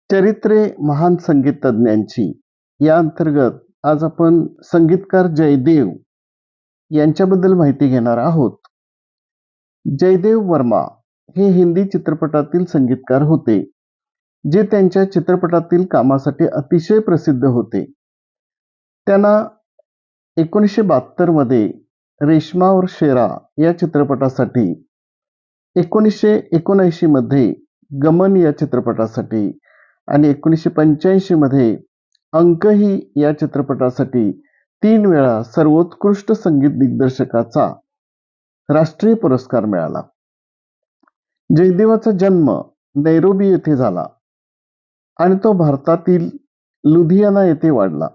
चरित्रे महान संगीतज्ञांची या अंतर्गत आज आपण संगीतकार जयदेव यांच्याबद्दल माहिती घेणार आहोत. जयदेव वर्मा हे हिंदी चित्रपटातील संगीतकार होते, जे त्यांच्या चित्रपटातील कामासाठी अतिशय प्रसिद्ध होते. त्यांना 1972 मध्ये रेशमा और शेरा या चित्रपटासाठी, 1979 मध्ये गमन या चित्रपटासाठी आणि 1985 मध्ये अंकही या चित्रपटासाठी 3 वेळा सर्वोत्कृष्ट संगीत दिग्दर्शकाचा राष्ट्रीय पुरस्कार मिळाला. जयदेवाचा जन्म नैरोबी येथे झाला आणि तो भारतातील लुधियाना येथे वाढला.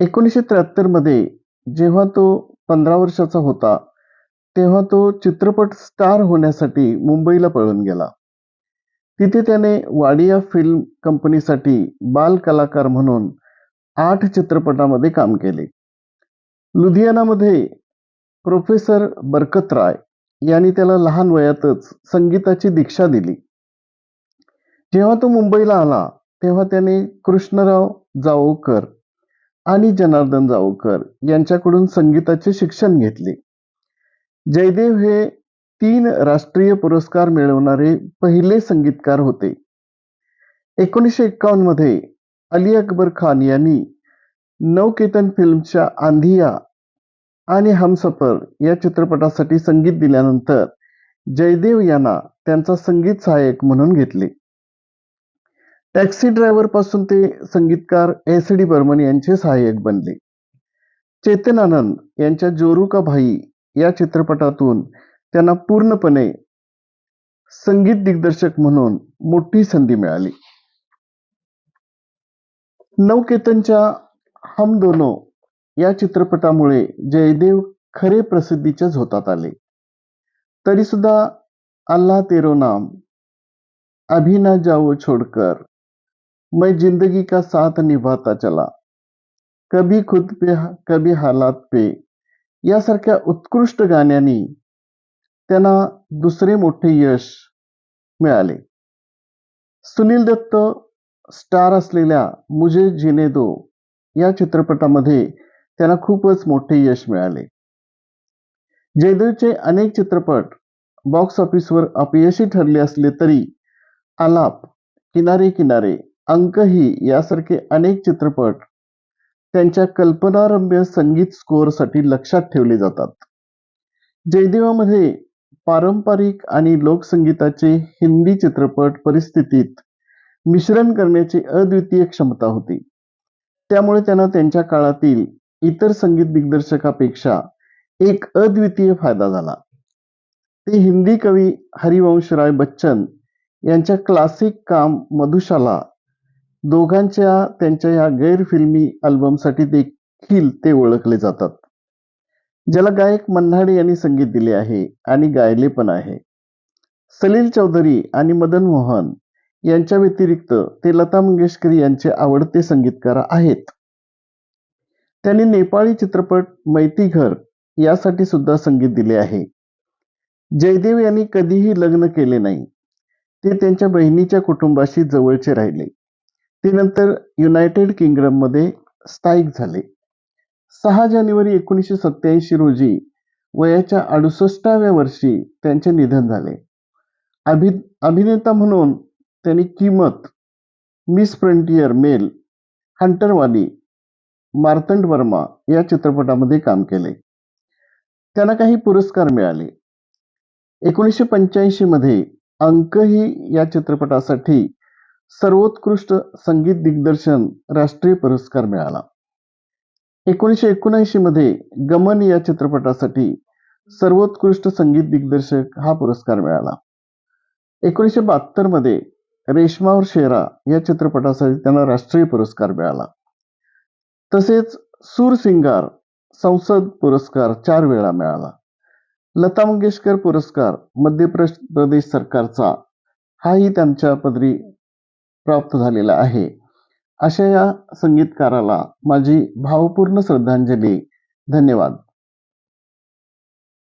1973 मध्ये जेव्हा तो 15 वर्षाचा होता, तेव्हा तो चित्रपट स्टार होण्यासाठी मुंबईला पळून गेला. तिथे त्याने वाडिया फिल्म कंपनीसाठी बाल कलाकार म्हणून 8 चित्रपटामध्ये काम केले. लुधियानामध्ये प्रोफेसर बरकतराय यांनी त्याला लहान वयातच संगीताची दीक्षा दिली. जेव्हा तो मुंबईला आला तेव्हा त्याने कृष्णराव जावळकर आणि जनार्दन जावळकर यांच्याकडून संगीताचे शिक्षण घेतले. जयदेव हे 3 राष्ट्रीय पुरस्कार मिळवणारे पहिले संगीतकार होते. 1951 मध्ये अली अकबर खान यांनी नवकेतन फिल्मच्या आंधिया आणि हमसफर या चित्रपटासाठी संगीत दिल्यानंतर जयदेव यांना त्यांचा संगीत सहाय्यक म्हणून घेतले. टॅक्सी ड्रायव्हर पासून ते संगीतकार एस.डी. बर्मन यांचे सहाय्यक बनले. चेतन आनंद यांच्या जोरू का भाई या चित्रपटातून त्यांना पूर्णपणे संगीत दिग्दर्शक म्हणून मोठी संधी मिळाली. नवकेतनच्या हम दोनो या चित्रपटामुळे जयदेव खरे प्रसिद्धीच्या झोतात आले. तरी सुद्धा अल्लाह तेरो नाम, अभी ना जाओ छोड़कर, मैं जिंदगी का साथ निभाता चला, कभी खुद पे कभी हालात पे यासारख्या उत्कृष्ट गाण्यांनी त्यांना दुसरे मोठे यश मिळाले. सुनील दत्त स्टार असलेल्या मुझे जीने दो या चित्रपटामध्ये त्यांना खूपच मोठे यश मिळाले. जयदेवचे अनेक चित्रपट बॉक्स ऑफिसवर अपयशी ठरले असले तरी आलाप, किनारे किनारे, अंकही यासारखे अनेक चित्रपट त्यांच्या कल्पनारम्य संगीत स्कोअरसाठी लक्षात ठेवले जातात. जयदेवामध्ये पारंपरिक आणि लोकसंगीताचे हिंदी चित्रपट परिस्थितीत मिश्रण करण्याची अद्वितीय क्षमता होती. त्यामुळे त्यांना त्यांच्या काळातील इतर संगीत दिग्दर्शकापेक्षा एक अद्वितीय फायदा झाला. ते हिंदी कवी हरिवंश राय बच्चन यांच्या क्लासिक काम मधुशाला दोघांच्या त्यांच्या या गैरफिल्मी अल्बमसाठी देखील ते ओळखले जातात, ज्याला गायक मन्नाडे यांनी संगीत दिले आहे आणि गायले पण आहे. सलील चौधरी आणि मदन मोहन यांच्या व्यतिरिक्त ते लता मंगेशकर यांचे आवडते संगीतकार आहेत. त्यांनी नेपाळी चित्रपट मैती घर यासाठी सुद्धा संगीत दिले आहे. जयदेव यांनी कधीही लग्न केले नाही. ते त्यांच्या बहिणीच्या कुटुंबाशी जवळचे राहिले. ते नंतर युनायटेड किंगडममध्ये स्थायिक झाले. 6 जानेवारी 1987 रोजी वयाच्या 68व्या वर्षी त्यांचे निधन झाले. अभिनेता म्हणून त्यांनी Keemat, Miss Frontier Mail, Hunterwali, Martand Varma या चित्रपटामध्ये काम केले. त्यांना काही पुरस्कार मिळाले. 1985 मध्ये अंकही या चित्रपटासाठी सर्वोत्कृष्ट संगीत दिग्दर्शन राष्ट्रीय पुरस्कार मिळाला. 1979 मध्ये गमन या चित्रपटासाठी सर्वोत्कृष्ट संगीत दिग्दर्शक हा पुरस्कार मिळाला. 1972 मध्ये रेशमा और शेरा या चित्रपटासाठी त्यांना राष्ट्रीय पुरस्कार मिळाला. तसेच सूरसिंगार संसद पुरस्कार 4 वेळा मिळाला. लता मंगेशकर पुरस्कार मध्य प्रदेश सरकारचा हाही त्यांच्या पदरी प्राप्त झालेला आहे. अशा या संगीतकाराला माझी भावपूर्ण श्रद्धांजली. धन्यवाद.